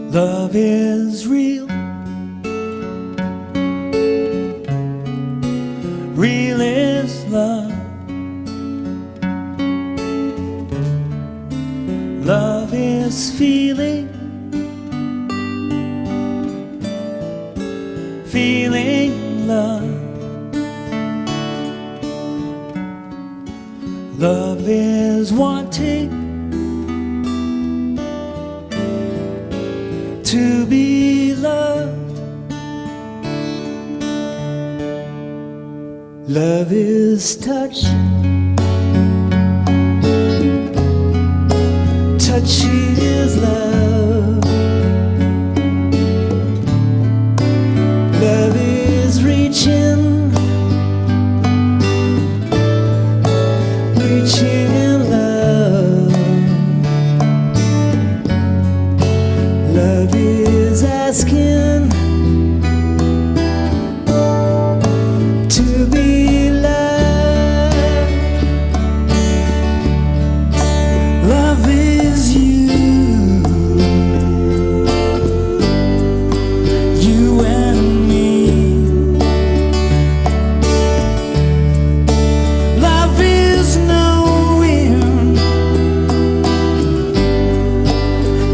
Love is real. Real is love. Love is feeling. Feeling love. Love is wanting to be loved. Love is touch. Touch is love. Love is reaching. Reaching in love. Love is asking to be loved. Love is you, you and me. Love is knowing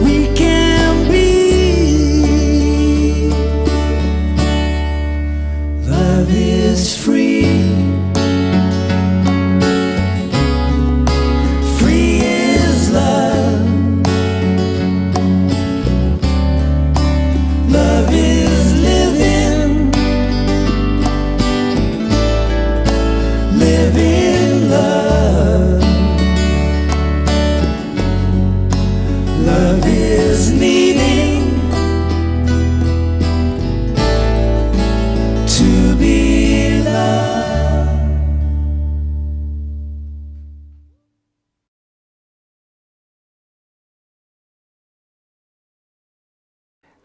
we can be. Love is free. Free is love. Love is living. Living love. Love is needing to be loved.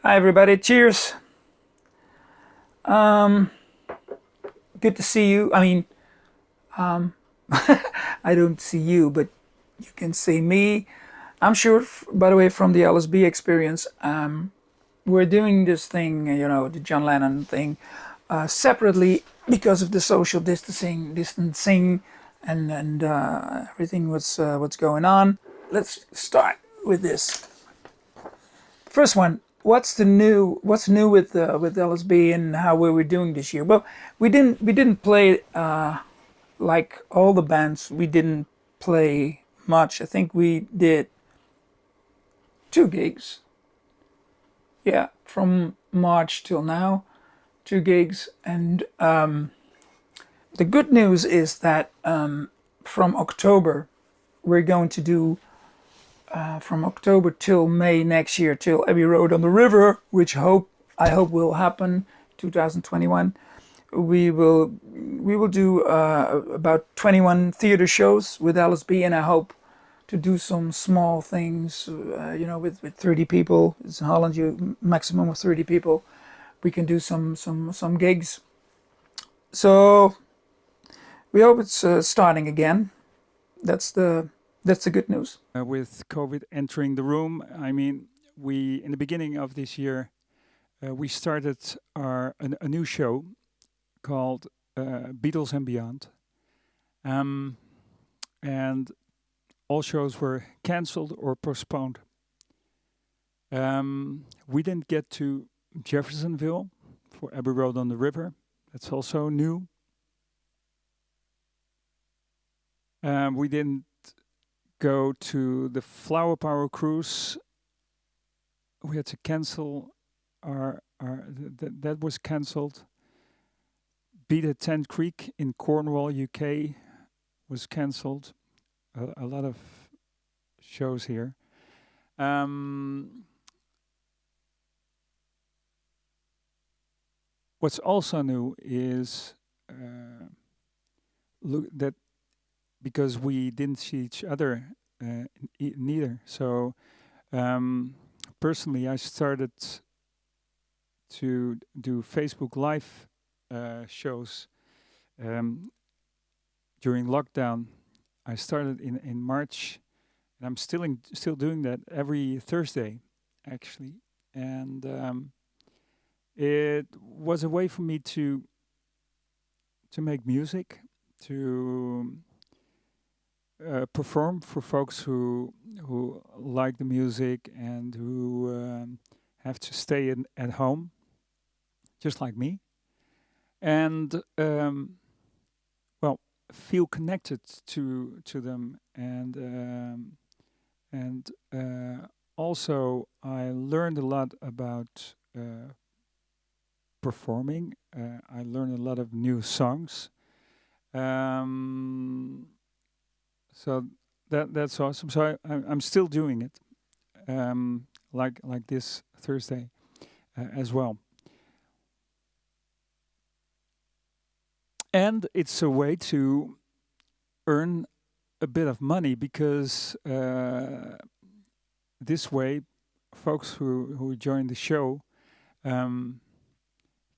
Hi everybody, cheers. Good to see you. I mean, I don't see you, but you can see me. I'm sure, by the way, from the LSB experience, we're doing this thing, the John Lennon thing, separately because of the social distancing, and everything what's going on. Let's start with this first one. What's new with LSB and how we were doing this year? Well, we didn't play like all the bands. We didn't play much. I think we did 2 gigs. Yeah, from March till now, 2 gigs. And the good news is that from October, we're going to do from October till May next year, till Abbey Road on the River, which I hope will happen 2021. We will do about 21 theater shows with LSB, and I hope to do some small things, with 30 people. It's in Holland, you maximum of 30 people. We can do some gigs. So we hope it's starting again. That's the good news. With COVID entering the room, I mean, we in the beginning of this year, we started a new show called Beatles and Beyond, and all shows were cancelled or postponed. We didn't get to Jeffersonville for Abbey Road on the River. That's also new. We didn't go to the Flower Power cruise. We had to cancel that was cancelled. Beat at Tent Creek in Cornwall, UK was cancelled. A lot of shows here. What's also new is look that because we didn't see each other neither. So personally, I started to do Facebook Live shows during lockdown. I started in March, and I'm still doing that every Thursday, actually. and it was a way for me to make music, to perform for folks who like the music and who have to stay at home, just like me, and well, feel connected to them, and also I learned a lot about performing. I learned a lot of new songs. Um, so that's awesome. So I'm still doing it, like this Thursday as well. And it's a way to earn a bit of money because this way, folks who join the show um,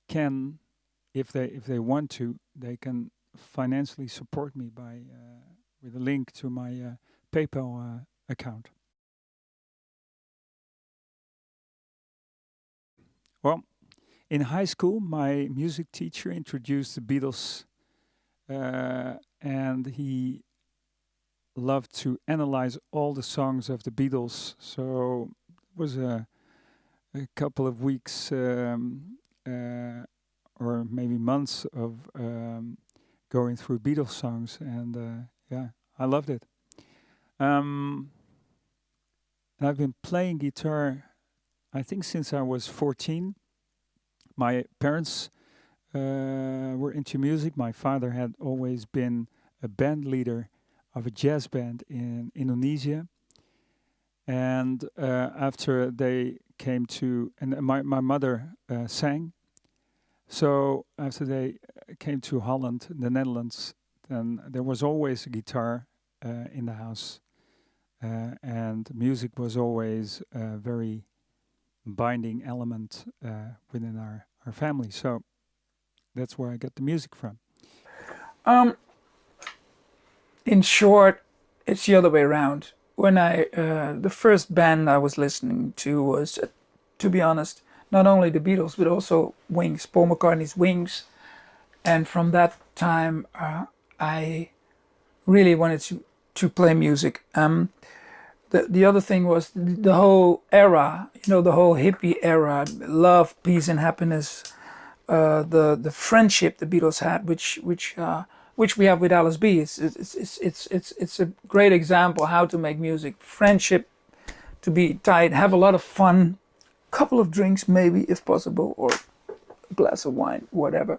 can, if they want to, they can financially support me by with a link to my PayPal account. Well, in high school, my music teacher introduced the Beatles, and he loved to analyze all the songs of the Beatles. So it was a couple of weeks or maybe months of going through Beatles songs, and yeah, I loved it. And I've been playing guitar, I think, since I was 14. My parents were into music. My father had always been a band leader of a jazz band in Indonesia. And after they came to, and my mother sang. So after they came to Holland, the Netherlands, then there was always a guitar in the house. And music was always a very binding element within our family. So that's where I got the music from. In short, it's the other way around. When the first band I was listening to was, to be honest, not only the Beatles but also Wings, Paul McCartney's Wings, and from that time I really wanted to play music. The other thing was the whole era, the whole hippie era, love, peace, and happiness. The friendship the Beatles had, which we have with LSB. It's a great example how to make music. Friendship, to be tight, have a lot of fun, couple of drinks maybe if possible, or a glass of wine, whatever.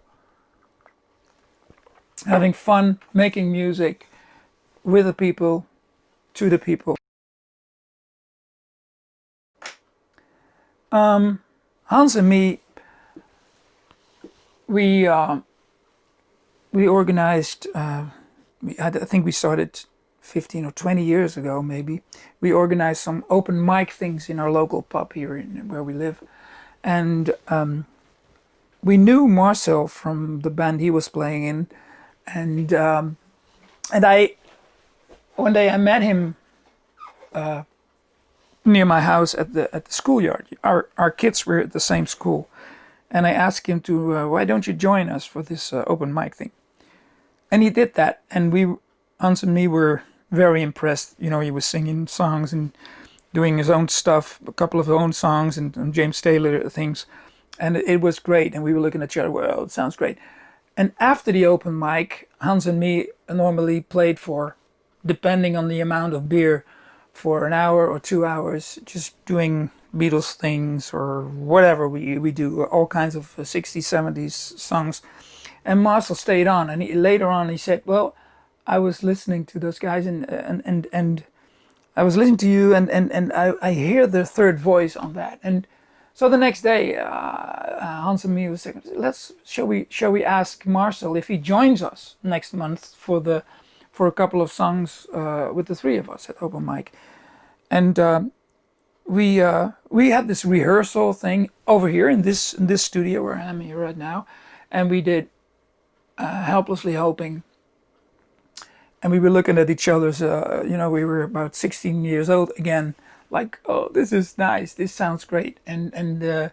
Having fun, making music with the people, to the people. Hans and me, we organized. I think we started 15 or 20 years ago, maybe. We organized some open mic things in our local pub here where we live, and we knew Marcel from the band he was playing in, and I one day I met him near my house at the schoolyard. Our kids were at the same school, and I asked him to why don't you join us for this open mic thing, and he did that, and Hans and me were very impressed. He was singing songs and doing his own stuff, a couple of his own songs and James Taylor things, and it was great. And we were looking at each other. Well, it sounds great. And after the open mic, Hans and me normally played for, depending on the amount of beer, for an hour or 2 hours, just doing Beatles things or whatever we do, all kinds of 60s, 70s songs. And Marcel stayed on, and later on he said, well, I was listening to those guys and I was listening to you and I hear the third voice on that. And so the next day, Hans and me was saying, shall we ask Marcel if he joins us next month for a couple of songs with the three of us at open mic. And we had this rehearsal thing over here in this studio where I'm here right now, and we did Helplessly Hoping. And we were looking at each other's, we were about 16 years old again, like, oh, this is nice, this sounds great, and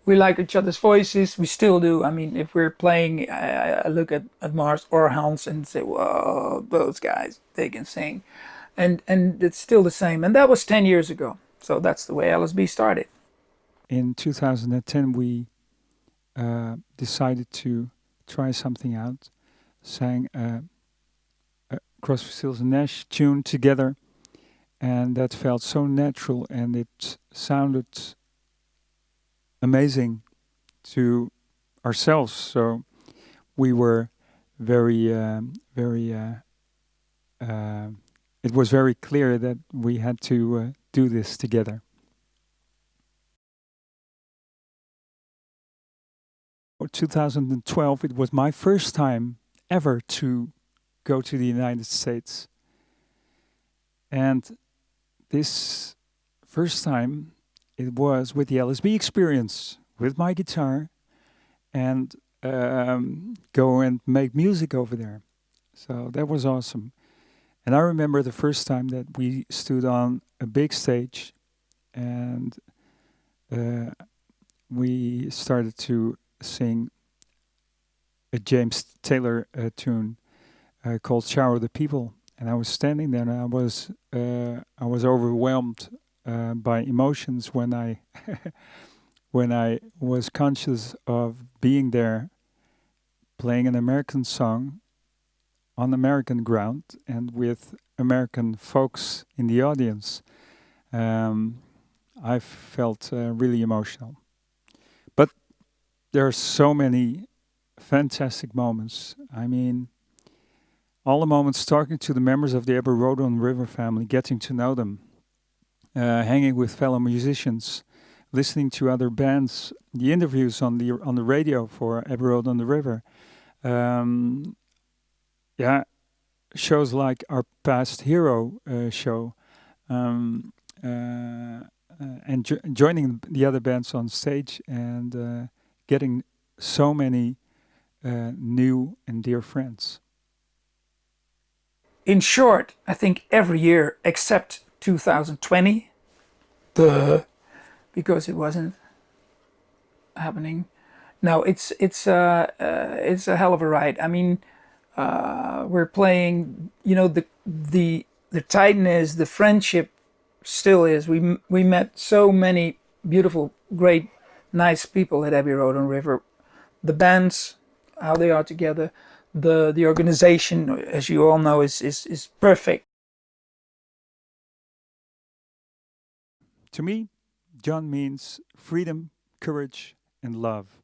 we like each other's voices. We still do. I mean, if we're playing, I look at Mars or Hans and say, whoa, those guys, they can sing, and it's still the same. And that was 10 years ago. So that's the way LSB started. In 2010, we decided to try something out, sang a Crosby, Stills and Nash tune together, and that felt so natural, and it sounded amazing to ourselves. So we were very, very. It was very clear that we had to do this together. 2012, it was my first time ever to go to the United States. And this first time, it was with the LSB experience, with my guitar, and go and make music over there. So that was awesome. And I remember the first time that we stood on a big stage and we started to sing a James Taylor tune called "Shower the People," and I was standing there, and I was overwhelmed by emotions when I when I was conscious of being there, playing an American song on American ground and with American folks in the audience. I felt really emotional. But there are so many fantastic moments. I mean, all the moments talking to the members of the Abbey Road on River family, getting to know them, hanging with fellow musicians, listening to other bands, the interviews on the radio for Abbey Road on the River. Yeah, shows like our Past Hero show, and joining the other bands on stage and getting so many new and dear friends. In short, I think every year except 2020, because it wasn't happening. No, it's a hell of a ride. I mean, we're playing. You know, the tightness, the friendship, still is. We met so many beautiful, great, nice people at Abbey Road and River. The bands, how they are together, the organization, as you all know, is perfect. To me, John means freedom, courage, and love.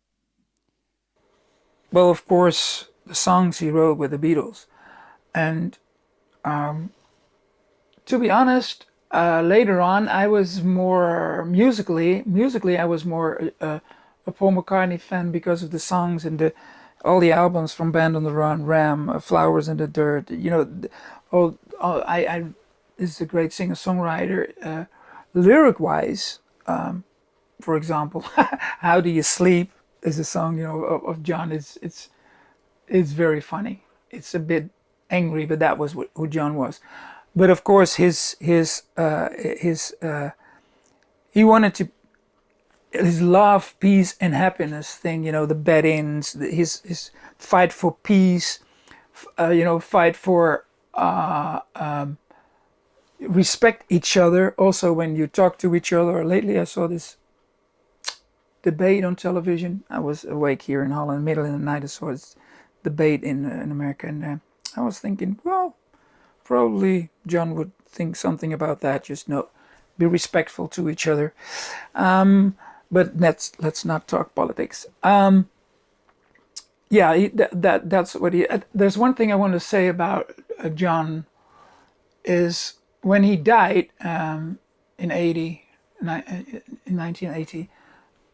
Well, of course, the songs he wrote with the Beatles, and to be honest, later on I was more musically I was more a Paul McCartney fan because of the songs and all the albums from Band on the Run, Ram, Flowers in the Dirt. You know, I this is a great singer-songwriter. Lyric-wise, for example, "How Do You Sleep" is a song, you know, of John. It's very funny. It's a bit angry, but that was who John was. But of course, he wanted to his love, peace, and happiness thing. You know, the bed-ins, his fight for peace. You know, fight for respect each other. Also, when you talk to each other. Lately, I saw this debate on television. I was awake here in Holland, middle of the night. I saw this debate in America, and I was thinking, well, probably John would think something about that. Just be respectful to each other. But let's not talk politics. Yeah, that's what he. There's one thing I want to say about John is when he died in 1980.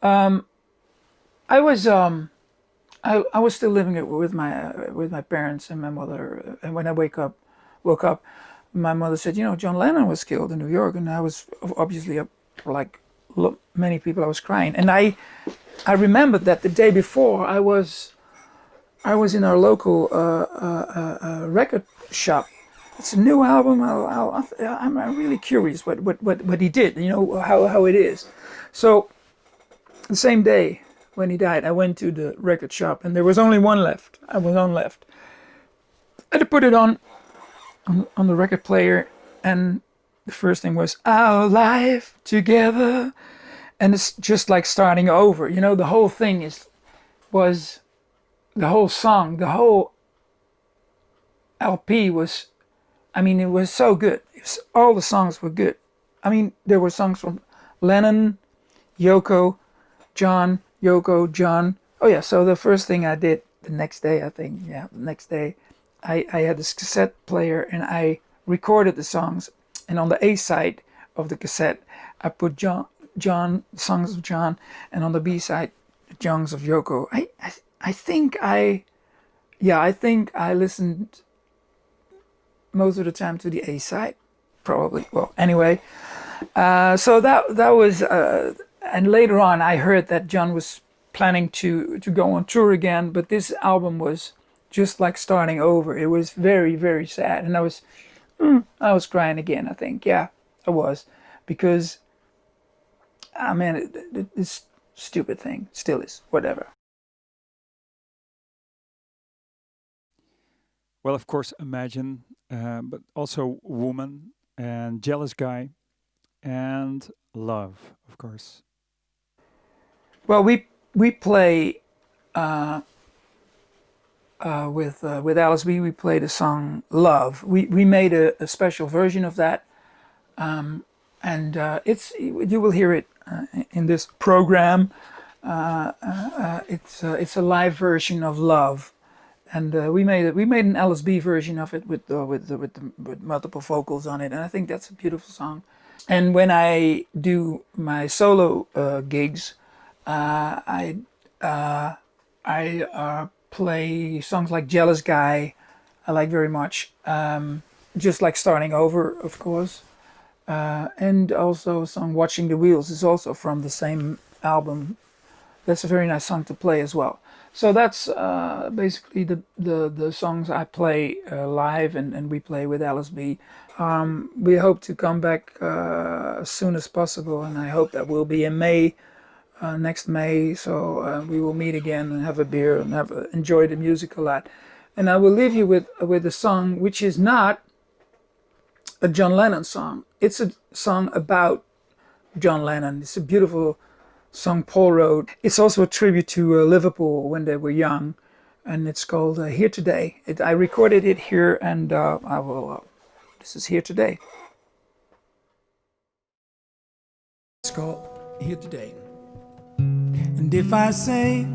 I was I was still living with my parents and my mother. And when I woke up, my mother said, you know, John Lennon was killed in New York, and I was obviously like many people, I was crying. And I remembered that the day before I was in our local record shop, it's a new album. I'm really curious what he did. You know how it is. So the same day when he died, I went to the record shop and there was only one left. I was on left. I had to put it on the record player, and the first thing was "Our Life Together," and it's just like starting over. You know, the whole thing was the whole song, the whole LP was. I mean, it was so good. All the songs were good. I mean, there were songs from Lennon, Yoko, John, Yoko, John. Oh yeah. So the first thing I did the next day, I think, the next day, I had this cassette player and I recorded the songs. And on the A side of the cassette, I put John songs of John, and on the B side, songs of Yoko. I think I listened most of the time to the A side, probably. Well, anyway, so that was, and later on I heard that John was planning to go on tour again, but this album was just like starting over. It was very, very sad, and I was crying again. I think, yeah, I was, because I mean, this stupid thing still is, whatever. Well, of course, Imagine, but also Woman and Jealous Guy and Love, of course. Well, we play with LSB. We played the song "Love." We made a special version of that, and you will hear it in this program. It's a live version of "Love," and we made an LSB version of it with multiple vocals on it, and I think that's a beautiful song. And when I do my solo gigs, I play songs like "Jealous Guy." I like very much. Just like starting over, of course, and also a song "Watching the Wheels" is also from the same album. That's a very nice song to play as well. So that's basically the songs I play live, and we play with LSB. We hope to come back as soon as possible, and I hope that will be in May, next May. So we will meet again and have a beer and enjoy the music a lot. And I will leave you with a song which is not a John Lennon song. It's a song about John Lennon. It's a beautiful song Paul wrote. It's also a tribute to Liverpool when they were young, and it's called "Here Today." I recorded it here, and I will. This is "Here Today." It's called "Here Today." And if I say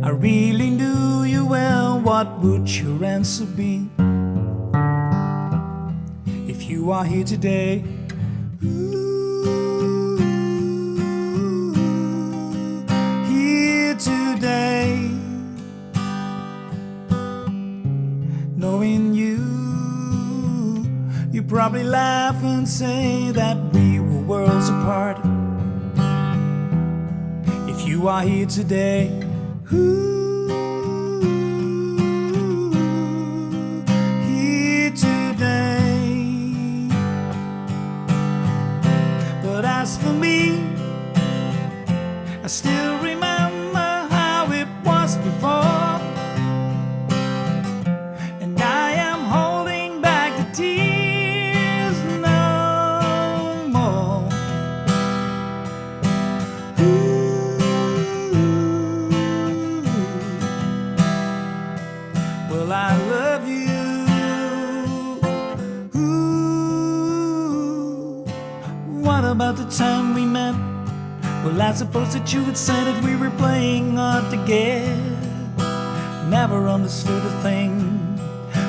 I really knew you well, what would your answer be? If you are here today, here today, knowing you probably laugh and say that we were worlds apart. If you are here today, here today. But as for me, I still remember how it was before, and I am holding back the tears no more. Well, I love you. What about the time we met? Well, I suppose that you would say that we were playing hard to get. Never understood a thing,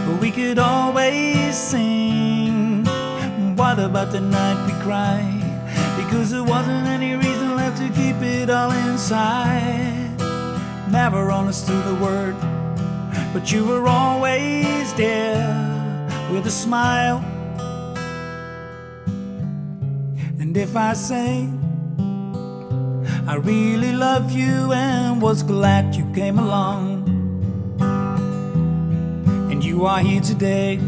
but we could always sing. What about the night we cried? Because there wasn't any reason left to keep it all inside. Never understood a word, but you were always there with a smile. And if I say I really love you and was glad you came along, and you are here today,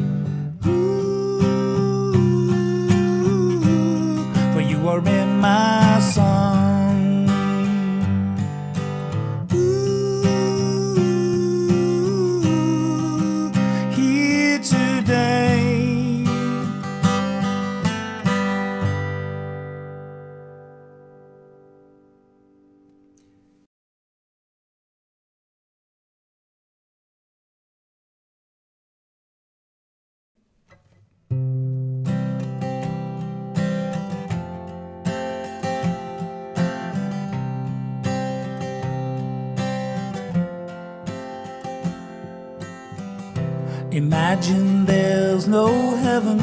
Imagine there's no heaven.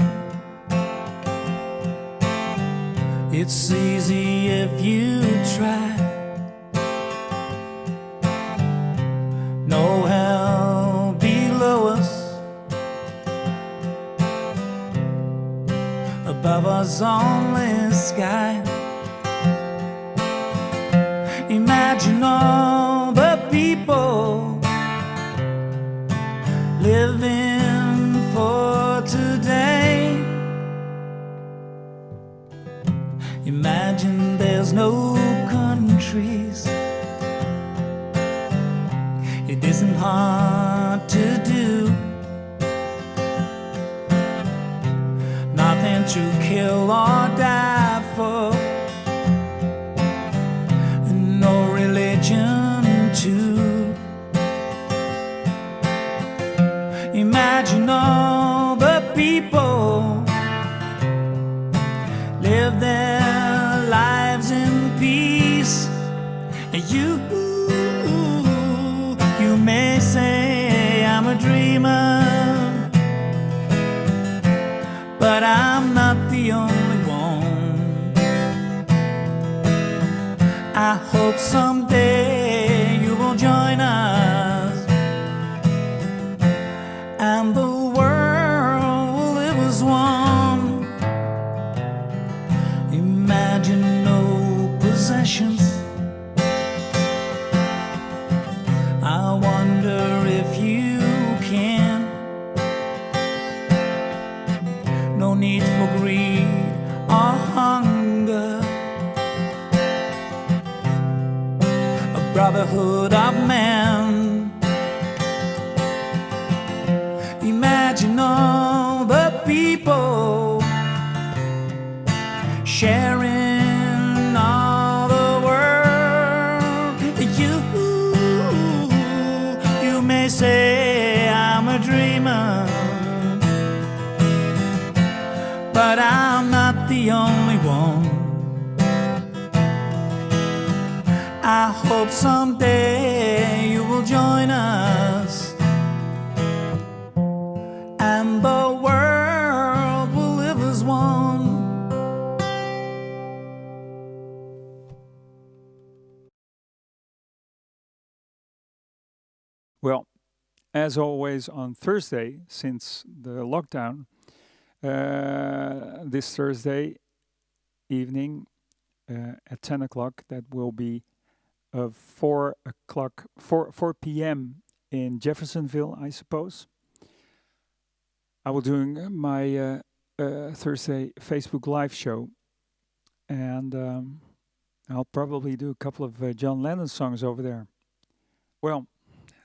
It's easy if you try. No hell below us, above us only sky. Imagine all the people living for today. Imagine there's no countries. It isn't hard to do. Nothing to kill or die for. No religion too. Imagine all the people live their lives in peace. You may say I'm a dreamer, but I'm not the only one. I hope someday you will join us, and the world will live as one. Imagine no possessions. I wonder if you can. No need for greed or hunger. A brotherhood of men. Imagine all the people sharing all the world. You may say I'm a dreamer, but I'm not the only one. I hope someday you will join us, and the world will live as one. Well, as always on Thursday, since the lockdown, this Thursday evening at 10 o'clock, that will be 4 p.m. in Jeffersonville, I suppose. I will doing my Thursday Facebook Live show, and I'll probably do a couple of John Lennon songs over there. Well,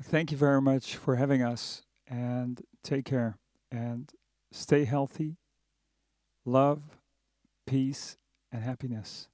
thank you very much for having us, and take care, and stay healthy. Love, peace, and happiness.